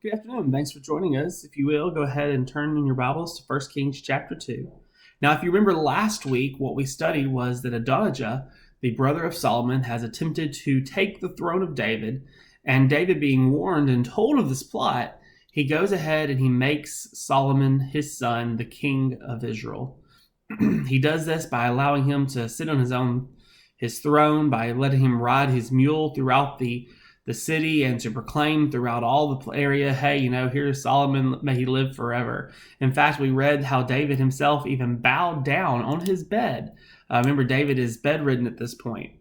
Good afternoon. Thanks for joining us. If you will, go ahead and turn in your Bibles to 1 Kings chapter 2. Now, if you remember last week, what we studied was that Adonijah, the brother of Solomon, has attempted to take the throne of David, and David being warned and told of this plot, he goes ahead and he makes Solomon, his son, the king of Israel. He does this by allowing him to sit on his throne, by letting him ride his mule throughout the city and to proclaim throughout all the area, hey, here's Solomon, may he live forever. In fact, we read how David himself even bowed down on his bed. Remember, David is bedridden at this point.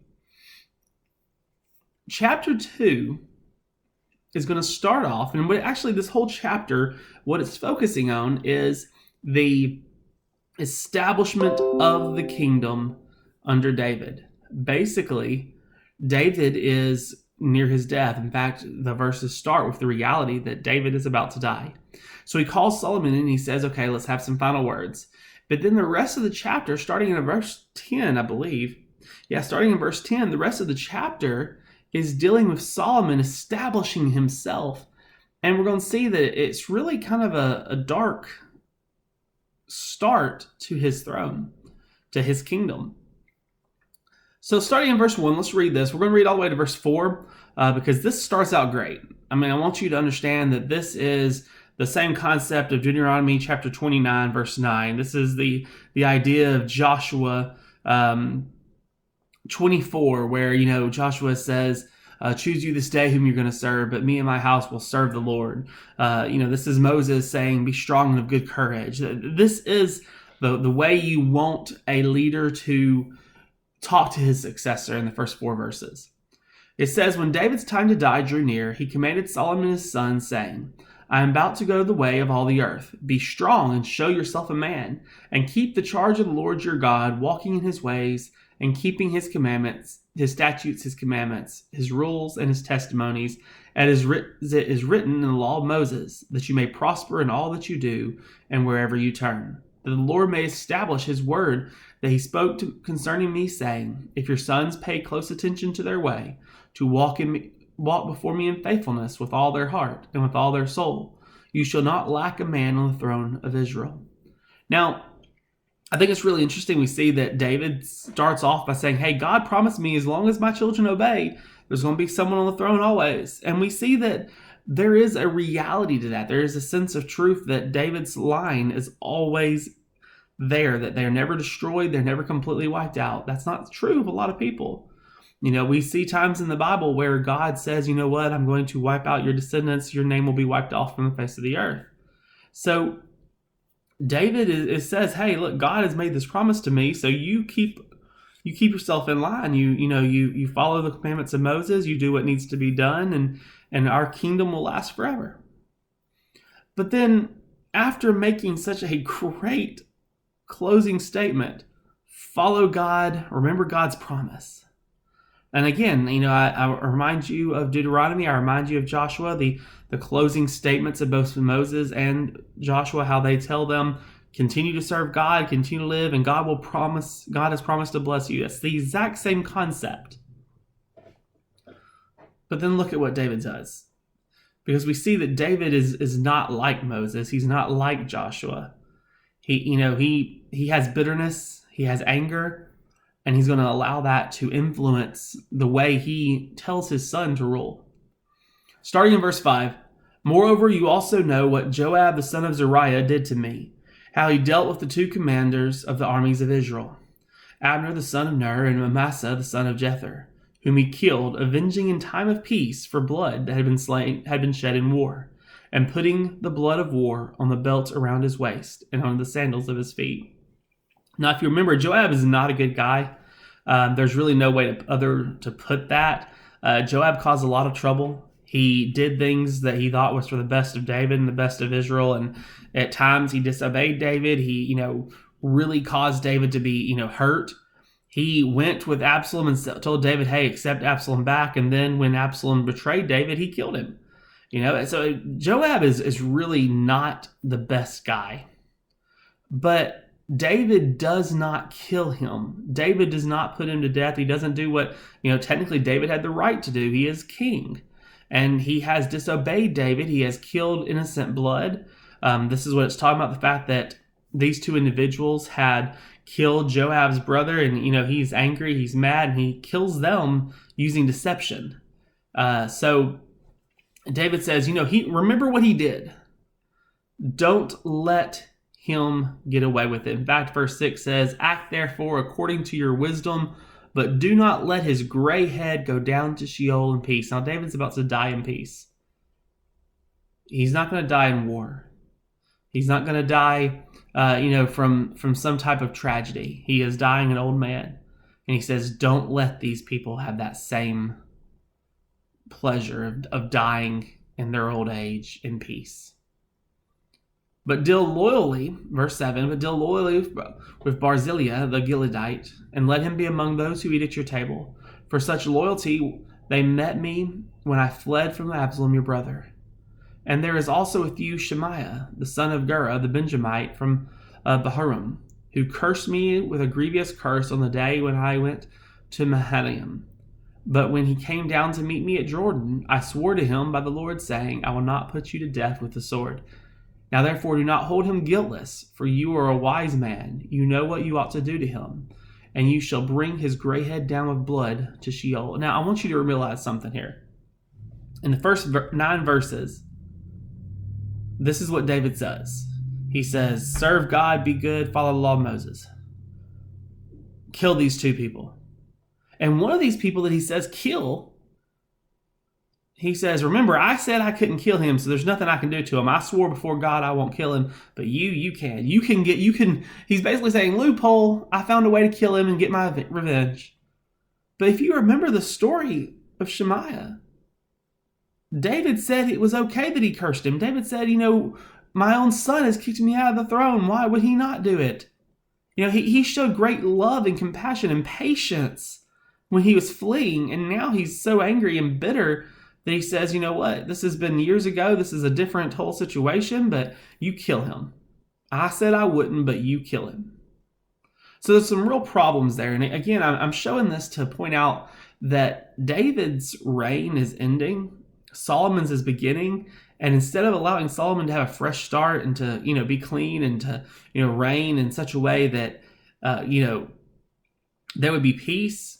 Chapter 2 is going to start off, and actually this whole chapter, what it's focusing on is the establishment of the kingdom under David. Basically, David is near his death. In fact, the verses start with the reality that David is about to die. So he calls Solomon and he says, okay, let's have some final words. But then the rest of the chapter, starting in verse 10, I believe, starting in verse 10, the rest of the chapter is dealing with Solomon establishing himself. And we're going to see that it's really kind of a dark start to his throne, to his kingdom. So starting in verse 1, let's read this. We're going to read all the way to verse 4 because this starts out great. I want you to understand that this is the same concept of Deuteronomy chapter 29, verse 9. This is the idea of Joshua 24, where, Joshua says, choose you this day whom you're going to serve, but me and my house will serve the Lord. This is Moses saying, be strong and of good courage. This is the way you want a leader to talk to his successor in the first 4 verses. It says, when David's time to die drew near, he commanded Solomon his son, saying, I am about to go the way of all the earth. Be strong and show yourself a man, and keep the charge of the Lord your God, walking in his ways, and keeping his commandments, his statutes, his commandments, his rules, and his testimonies, as it is written in the law of Moses, that you may prosper in all that you do, and wherever you turn. That the Lord may establish his word that he spoke concerning me, saying, if your sons pay close attention to their way, to walk before me in faithfulness with all their heart and with all their soul, you shall not lack a man on the throne of Israel. Now, I think it's really interesting. We see that David starts off by saying, hey, God promised me as long as my children obey, there's going to be someone on the throne always. And we see that there is a reality to that. There is a sense of truth that David's line is always there, that they're never destroyed, they're never completely wiped out. That's not true of a lot of people. We see times in the Bible where God says, you know what, I'm going to wipe out your descendants, your name will be wiped off from the face of the earth. So David says, hey, look, God has made this promise to me, so you keep yourself in line. You follow the commandments of Moses, you do what needs to be done, and our kingdom will last forever. But then after making such a great closing statement, follow God, remember God's promise. And again, I remind you of Deuteronomy, I remind you of Joshua, the closing statements of both Moses and Joshua, how they tell them, continue to serve God, continue to live, and God has promised to bless you. It's the exact same concept. But then look at what David does. Because we see that David is not like Moses, he's not like Joshua. He has bitterness, he has anger, and he's going to allow that to influence the way he tells his son to rule. Starting in verse 5, moreover, you also know what Joab the son of Zeruiah did to me, how he dealt with the 2 commanders of the armies of Israel, Abner the son of Ner and Amasa the son of Jether, whom he killed, avenging in time of peace for blood that had been shed in war, and putting the blood of war on the belt around his waist and on the sandals of his feet. Now, if you remember, Joab is not a good guy. There's really no way to put that. Joab caused a lot of trouble. He did things that he thought was for the best of David and the best of Israel, and at times he disobeyed David. He, really caused David to be, hurt. He went with Absalom and told David, hey, accept Absalom back, and then when Absalom betrayed David, he killed him. So Joab is really not the best guy. But David does not kill him. David does not put him to death. He doesn't do what, technically David had the right to do. He is king. and he has disobeyed David. He has killed innocent blood. This is what it's talking about, the fact that these two individuals had killed Joab's brother, and he's angry, he's mad, and he kills them using deception. So David says, remember what he did. Don't let him get away with it. In fact, verse 6 says, act therefore according to your wisdom, but do not let his gray head go down to Sheol in peace. Now, David's about to die in peace. He's not going to die in war. He's not going to die, from some type of tragedy. He is dying an old man. And he says, don't let these people have that same pleasure of dying in their old age in peace. But deal loyally, verse 7, but deal loyally with Barzillai the Gileadite, and let him be among those who eat at your table. For such loyalty they met me when I fled from Absalom your brother. And there is also with you Shemaiah, the son of Gera, the Benjamite from Bahurim, who cursed me with a grievous curse on the day when I went to Mahanaim. But when he came down to meet me at Jordan, I swore to him by the Lord, saying, I will not put you to death with the sword. Now therefore do not hold him guiltless, for you are a wise man. You know what you ought to do to him, and you shall bring his gray head down with blood to Sheol. Now I want you to realize something here. In the first 9 verses, this is what David says. He says, serve God, be good, follow the law of Moses. Kill these 2 people. And one of these people that he says kill, he says, remember, I said I couldn't kill him, so there's nothing I can do to him. I swore before God I won't kill him, but you can. He's basically saying, loophole, I found a way to kill him and get my revenge. But if you remember the story of Shemaiah, David said it was okay that he cursed him. David said, my own son has kicked me out of the throne. Why would he not do it? He showed great love and compassion and patience when he was fleeing, and now he's so angry and bitter that he says, what? This has been years ago. This is a different whole situation, but you kill him. I said I wouldn't, but you kill him. So there's some real problems there. And again, I'm showing this to point out that David's reign is ending. Solomon's is beginning. And instead of allowing Solomon to have a fresh start and to, be clean and to, reign in such a way that, there would be peace,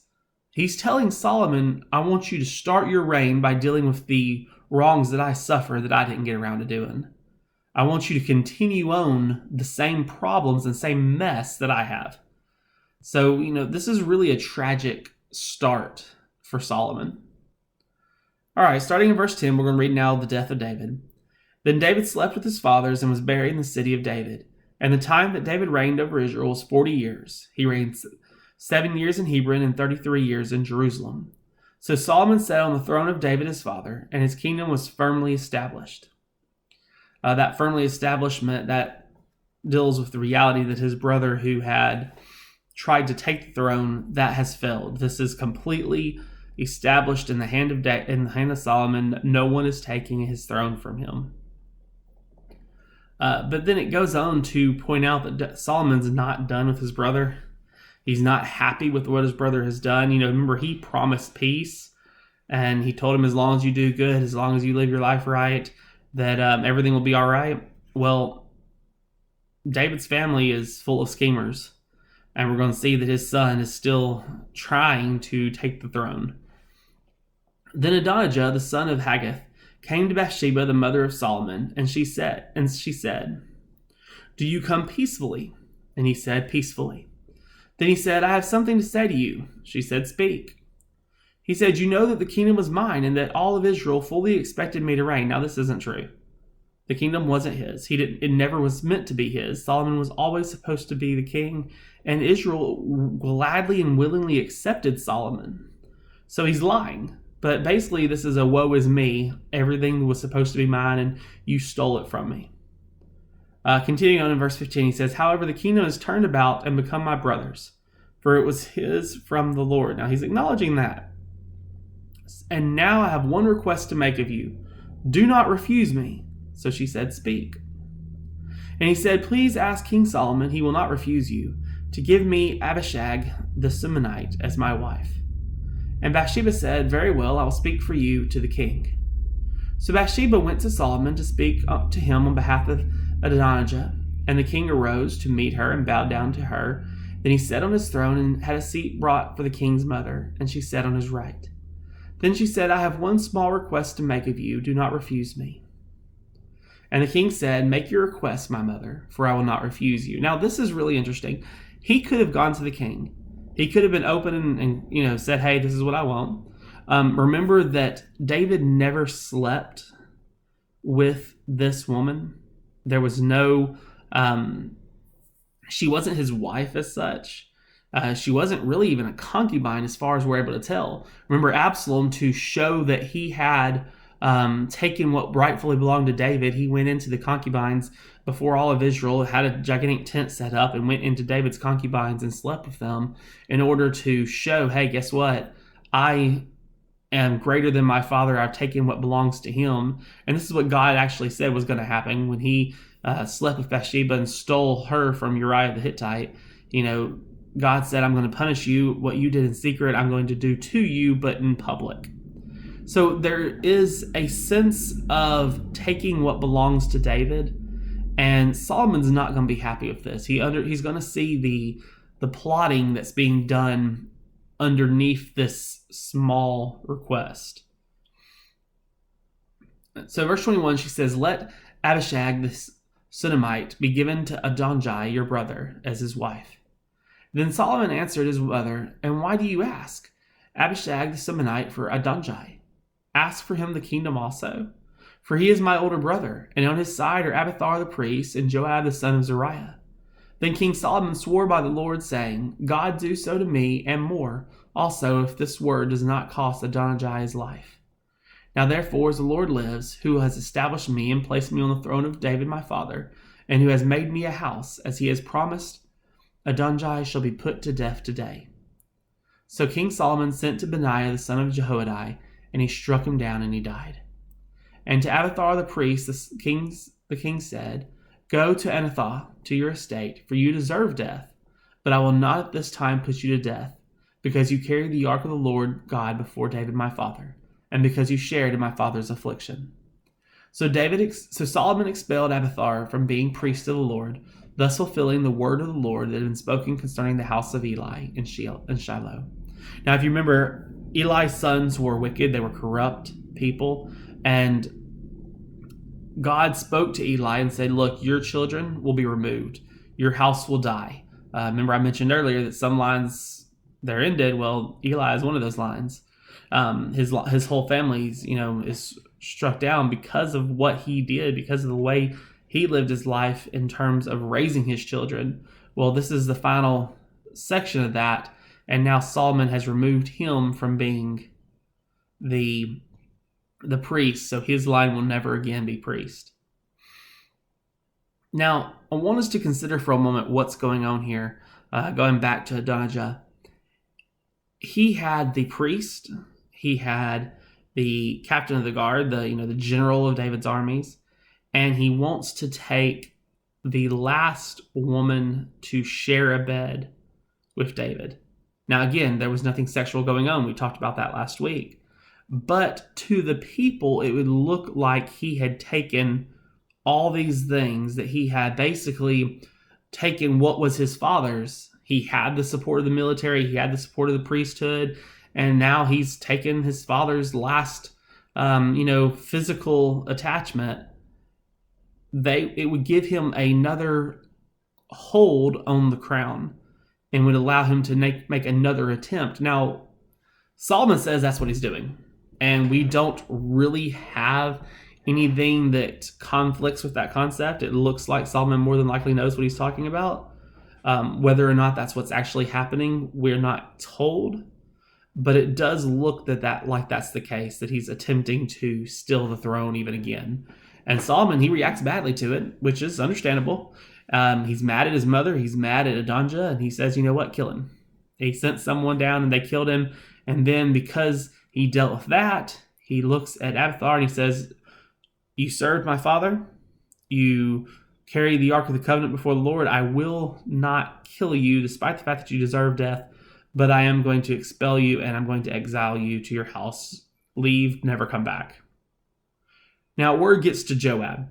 he's telling Solomon, I want you to start your reign by dealing with the wrongs that I suffer that I didn't get around to doing. I want you to continue on the same problems and same mess that I have. So, this is really a tragic start for Solomon. All right, starting in verse 10, we're going to read now the death of David. Then David slept with his fathers and was buried in the city of David. And the time that David reigned over Israel was 40 years. He reigned 7 years in Hebron and 33 years in Jerusalem. So Solomon sat on the throne of David his father, and his kingdom was firmly established. That firmly establishment, that deals with the reality that his brother who had tried to take the throne, that has failed. This is completely established in the hand of Solomon. No one is taking his throne from him. But then it goes on to point out that Solomon's not done with his brother. He's not happy with what his brother has done. Remember, he promised peace, and he told him, as long as you do good, as long as you live your life right, that everything will be all right. Well, David's family is full of schemers, and we're going to see that his son is still trying to take the throne. Then Adonijah, the son of Haggith, came to Bathsheba, the mother of Solomon, and she said, do you come peacefully? And he said, peacefully. Then he said, I have something to say to you. She said, speak. He said, you know that the kingdom was mine and that all of Israel fully expected me to reign. Now, this isn't true. The kingdom wasn't his. It never was meant to be his. Solomon was always supposed to be the king, and Israel gladly and willingly accepted Solomon. So he's lying. But basically, this is a woe is me. Everything was supposed to be mine, and you stole it from me. Continuing on in verse 15, he says, however, the kingdom has turned about and become my brother's, for it was his from the Lord. Now, he's acknowledging that. And now I have one request to make of you. Do not refuse me. So she said, speak. And he said, please ask King Solomon, he will not refuse you, to give me Abishag the Sumanite as my wife. And Bathsheba said, very well, I will speak for you to the king. So Bathsheba went to Solomon to speak to him on behalf of Adonijah, and the king arose to meet her and bowed down to her. Then he sat on his throne and had a seat brought for the king's mother, and she sat on his right. Then she said, I have one small request to make of you. Do not refuse me. And the king said, make your request, my mother, for I will not refuse you. Now, this is really interesting. He could have gone to the king. He could have been open and said, hey, this is what I want. Remember that David never slept with this woman. There was no, she wasn't his wife as such. She wasn't really even a concubine as far as we're able to tell. Remember, Absalom, to show that he had taken what rightfully belonged to David, he went into the concubines before all of Israel, had a gigantic tent set up, and went into David's concubines and slept with them in order to show, hey, guess what? I am greater than my father. I've taken what belongs to him. And this is what God actually said was going to happen when he slept with Bathsheba and stole her from Uriah the Hittite. God said, I'm going to punish you. What you did in secret, I'm going to do to you, but in public. So there is a sense of taking what belongs to David, and Solomon's not going to be happy with this. He's going to see the plotting that's being done underneath this small request. So verse 21, she says, let Abishag the Shunammite be given to Adonijah, your brother, as his wife. Then Solomon answered his mother, and why do you ask? Abishag the Shunammite for Adonijah. Ask for him the kingdom also. For he is my older brother, and on his side are Abiathar the priest and Joab the son of Zeruiah. Then King Solomon swore by the Lord, saying, God do so to me, and more, also if this word does not cost Adonijah his life. Now therefore, as the Lord lives, who has established me and placed me on the throne of David my father, and who has made me a house, as he has promised, Adonijah shall be put to death today. So King Solomon sent to Benaiah the son of Jehoiada, and he struck him down, and he died. And to Abiathar the priest, the king said, Go to Anathoth, to your estate, for you deserve death. But I will not at this time put you to death, because you carried the ark of the Lord God before David my father, and because you shared in my father's affliction. So Solomon expelled Abiathar from being priest of the Lord, thus fulfilling the word of the Lord that had been spoken concerning the house of Eli in Shiloh. Now, if you remember, Eli's sons were wicked. They were corrupt people. And God spoke to Eli and said, look, your children will be removed. Your house will die. Remember, I mentioned earlier that some lines, they're ended. Well, Eli is one of those lines. His whole family is struck down because of what he did, because of the way he lived his life in terms of raising his children. Well, this is the final section of that, and now Solomon has removed him from being the priest, so his line will never again be priest. Now, I want us to consider for a moment what's going on here, going back to Adonijah. He had the priest, he had the captain of the guard, the general of David's armies, and he wants to take the last woman to share a bed with David. Now, again, there was nothing sexual going on. We talked about that last week. But to the people, it would look like he had taken all these things, that he had basically taken what was his father's. He had the support of the military, he had the support of the priesthood, and now he's taken his father's last, physical attachment. It would give him another hold on the crown and would allow him to make another attempt. Now, Solomon says that's what he's doing, and we don't really have anything that conflicts with that concept. It looks like Solomon more than likely knows what he's talking about. Whether or not that's what's actually happening, we're not told, but it does look like that's the case, that he's attempting to steal the throne even again. And Solomon, he reacts badly to it, which is understandable. He's mad at his mother. He's mad at Adonijah, and he says, you know what, kill him. He sent someone down, and they killed him. And then because he dealt with that, he looks at Abiathar, and he says, you served my father. You carry the Ark of the Covenant before the Lord. I will not kill you, despite the fact that you deserve death, but I am going to expel you, and I'm going to exile you to your house. Leave, never come back. Now, word gets to Joab.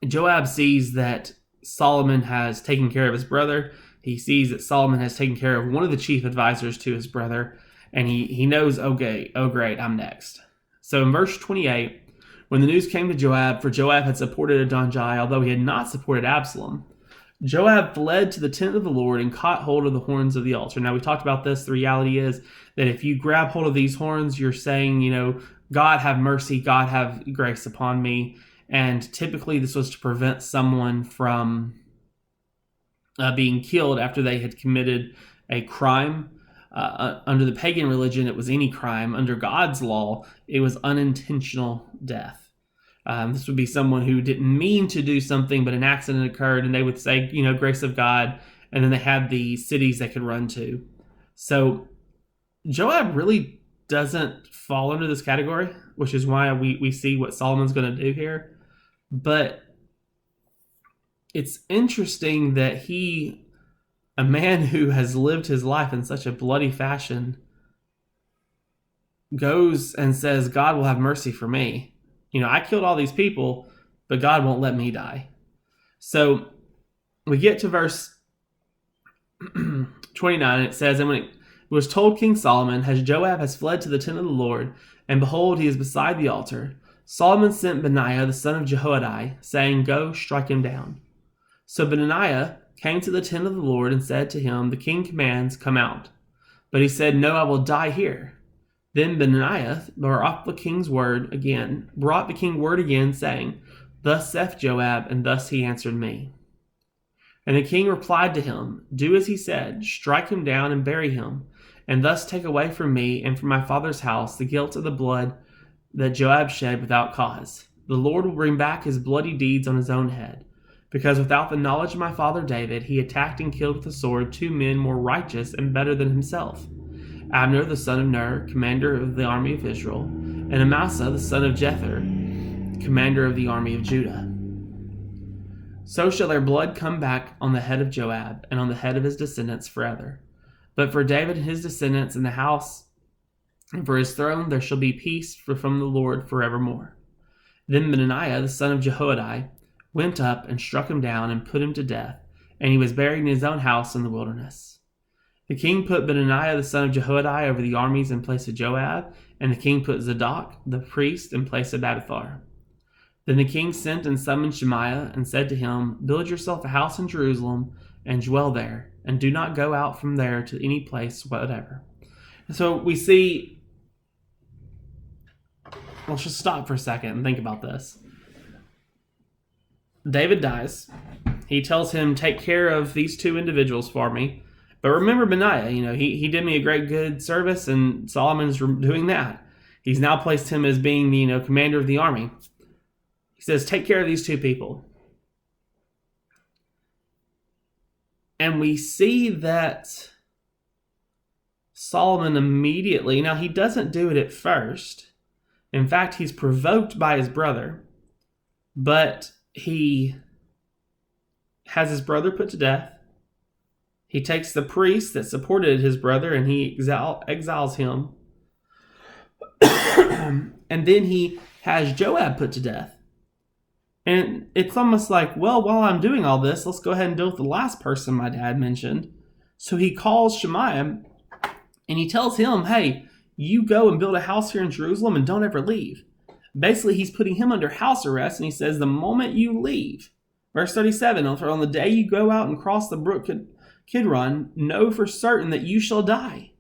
Joab sees that Solomon has taken care of his brother. He sees that Solomon has taken care of one of the chief advisors to his brother, and he knows, okay, oh great, I'm next. So in verse 28, when the news came to Joab, for Joab had supported Adonijah, although he had not supported Absalom, Joab fled to the tent of the Lord and caught hold of the horns of the altar. Now, we talked about this. The reality is that if you grab hold of these horns, you're saying, God have mercy, God have grace upon me. And typically this was to prevent someone from being killed after they had committed a crime. Under the pagan religion, it was any crime. Under God's law, it was unintentional death. This would be someone who didn't mean to do something, but an accident occurred, and they would say, grace of God, and then they had the cities they could run to. So Joab really doesn't fall under this category, which is why we see what Solomon's going to do here. But it's interesting that a man who has lived his life in such a bloody fashion, goes and says, God will have mercy for me. I killed all these people, but God won't let me die. So we get to verse 29, and it says, and when it was told King Solomon, as Joab has fled to the tent of the Lord, and behold, he is beside the altar, Solomon sent Benaiah, the son of Jehoiada, saying, go, strike him down. So Benaiah came to the tent of the Lord and said to him, the king commands, come out. But he said, no, I will die here. Then Benaiah brought the king word again, saying, thus saith Joab, and thus he answered me. And the king replied to him, do as he said, strike him down and bury him, and thus take away from me and from my father's house the guilt of the blood that Joab shed without cause. The Lord will bring back his bloody deeds on his own head, because without the knowledge of my father David, he attacked and killed with the sword 2 men more righteous and better than himself, Abner the son of Ner, commander of the army of Israel, and Amasa the son of Jether, commander of the army of Judah. So shall their blood come back on the head of Joab and on the head of his descendants forever. But for David and his descendants in the house and for his throne there shall be peace from the Lord forevermore. Then Benaiah the son of Jehoiada went up and struck him down and put him to death, and he was buried in his own house in the wilderness. The king put Benaiah the son of Jehoiada over the armies in place of Joab, and the king put Zadok the priest in place of Abiathar. Then the king sent and summoned Shemaiah and said to him, build yourself a house in Jerusalem and dwell there, and do not go out from there to any place whatever. And so we see, let's just stop for a second and think about this. David dies. He tells him, take care of these 2 individuals for me. But remember Benaiah, he did me a great good service, and Solomon's doing that. He's now placed him as being the, commander of the army. He says, take care of these 2 people. And we see that Solomon immediately, now he doesn't do it at first. In fact, he's provoked by his brother, but he has his brother put to death. He takes the priest that supported his brother and he exiles him. And then he has Joab put to death. And it's almost like, well, while I'm doing all this, let's go ahead and deal with the last person my dad mentioned. So he calls Shemaiah and he tells him, hey, you go and build a house here in Jerusalem and don't ever leave. Basically, he's putting him under house arrest, and he says, the moment you leave, verse 37, on the day you go out and cross the brook Kidron, know for certain that you shall die.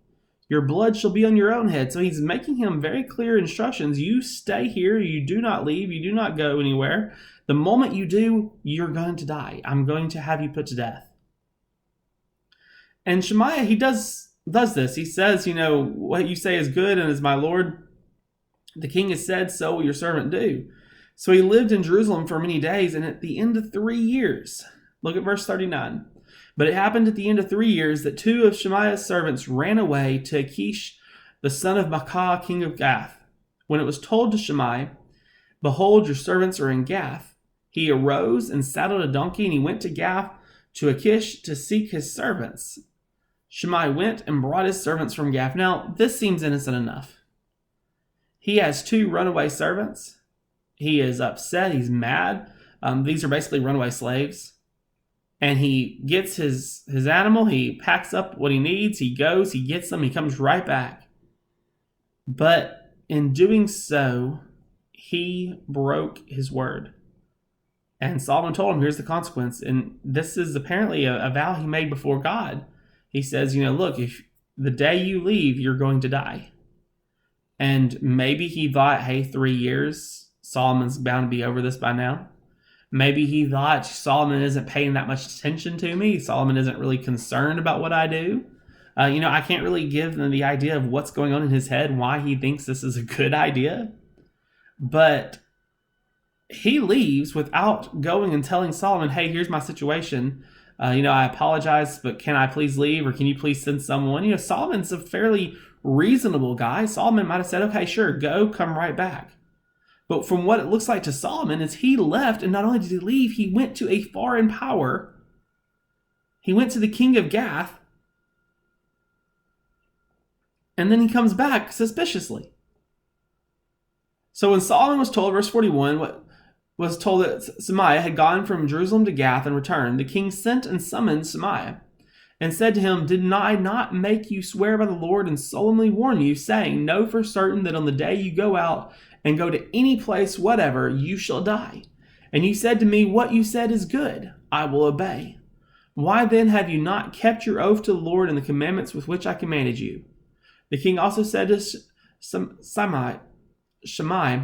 Your blood shall be on your own head. So he's making him very clear instructions. You stay here. You do not leave. You do not go anywhere. The moment you do, you're going to die. I'm going to have you put to death. And Shemaiah, he does this. He says, what you say is good, and as my Lord, the king has said, so will your servant do. So he lived in Jerusalem for many days, and at the end of 3 years, look at verse 39. But it happened at the end of 3 years that 2 of Shemaiah's servants ran away to Achish, the son of Maacah, king of Gath. When it was told to Shemaiah, behold, your servants are in Gath, he arose and saddled a donkey, and he went to Gath to Achish to seek his servants. Shemaiah went and brought his servants from Gath. Now, this seems innocent enough. He has 2 runaway servants. He is upset. He's mad. These are basically runaway slaves. And he gets his animal. He packs up what he needs. He goes. He gets them. He comes right back. But in doing so, he broke his word. And Solomon told him, here's the consequence. And this is apparently a vow he made before God. He says, look, if the day you leave, you're going to die. And maybe he thought, hey, 3 years, Solomon's bound to be over this by now. Maybe he thought Solomon isn't paying that much attention to me. Solomon isn't really concerned about what I do. I can't really give them the idea of what's going on in his head, why he thinks this is a good idea. But he leaves without going and telling Solomon, hey, here's my situation. I apologize, but can I please leave? Or can you please send someone? Solomon's a fairly reasonable guy. Solomon might have said, okay, sure, go, come right back. But from what it looks like to Solomon is he left, and not only did he leave, he went to a foreign power. He went to the king of Gath, and then he comes back suspiciously. So when Solomon was told, verse 41, was told that Shemaiah had gone from Jerusalem to Gath and returned, the king sent and summoned Shemaiah and said to him, did I not make you swear by the Lord and solemnly warn you, saying, know for certain that on the day you go out and go to any place whatever, you shall die. And you said to me, what you said is good. I will obey. Why then have you not kept your oath to the Lord and the commandments with which I commanded you? The king also said to Shimei,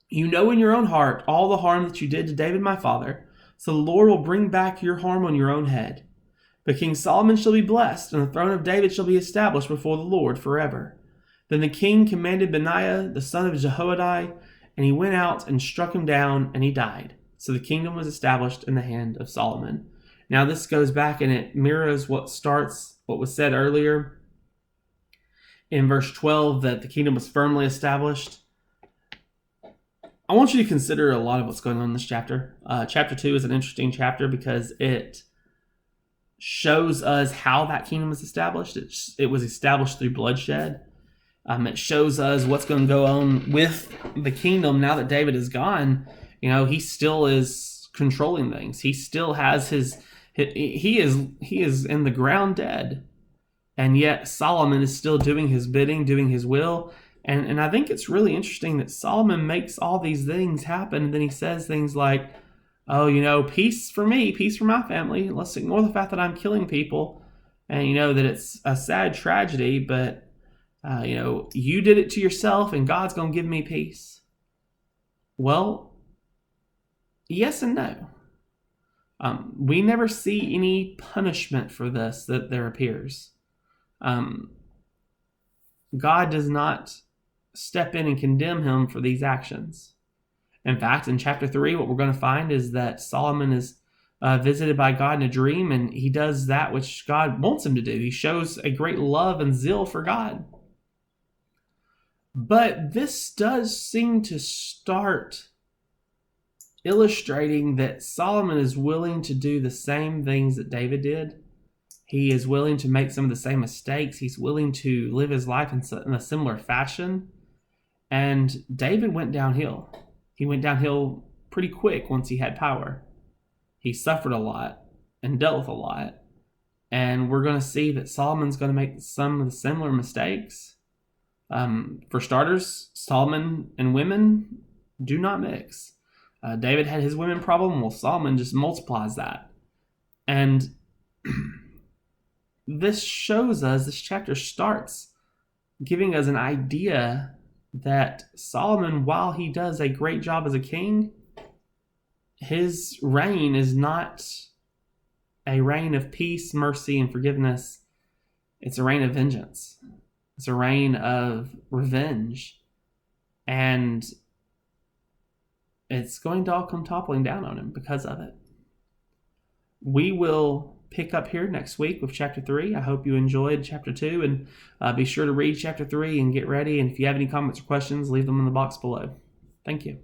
you know in your own heart all the harm that you did to David my father, so the Lord will bring back your harm on your own head. But King Solomon shall be blessed, and the throne of David shall be established before the Lord forever. Then the king commanded Benaiah, the son of Jehoiada, and he went out and struck him down, and he died. So the kingdom was established in the hand of Solomon. Now this goes back and it mirrors what was said earlier in verse 12, that the kingdom was firmly established. I want you to consider a lot of what's going on in this chapter. Chapter 2 is an interesting chapter because it shows us how that kingdom was established. It was established through bloodshed. It shows us what's going to go on with the kingdom now that David is gone. He still is controlling things. He still has he is in the ground dead. And yet Solomon is still doing his bidding, doing his will. And I think it's really interesting that Solomon makes all these things happen. And then he says things like, oh, peace for me, peace for my family. Let's ignore the fact that I'm killing people. And that it's a sad tragedy, but you did it to yourself and God's going to give me peace. Well, yes and no. We never see any punishment for this that there appears. God does not step in and condemn him for these actions. In fact, in chapter 3, what we're going to find is that Solomon is visited by God in a dream, and he does that which God wants him to do. He shows a great love and zeal for God. But this does seem to start illustrating that Solomon is willing to do the same things that David did. He is willing to make some of the same mistakes. He's willing to live his life in a similar fashion. And David went downhill. He went downhill pretty quick once he had power. He suffered a lot and dealt with a lot. And we're going to see that Solomon's going to make some of the similar mistakes. For starters, Solomon and women do not mix. David had his women problem. Well, Solomon just multiplies that. And this chapter starts giving us an idea that Solomon, while he does a great job as a king, his reign is not a reign of peace, mercy, and forgiveness. It's a reign of vengeance. It's a reign of revenge. And it's going to all come toppling down on him because of it. We will pick up here next week with chapter 3. I hope you enjoyed chapter 2, and be sure to read chapter 3 and get ready. And if you have any comments or questions, leave them in the box below. Thank you.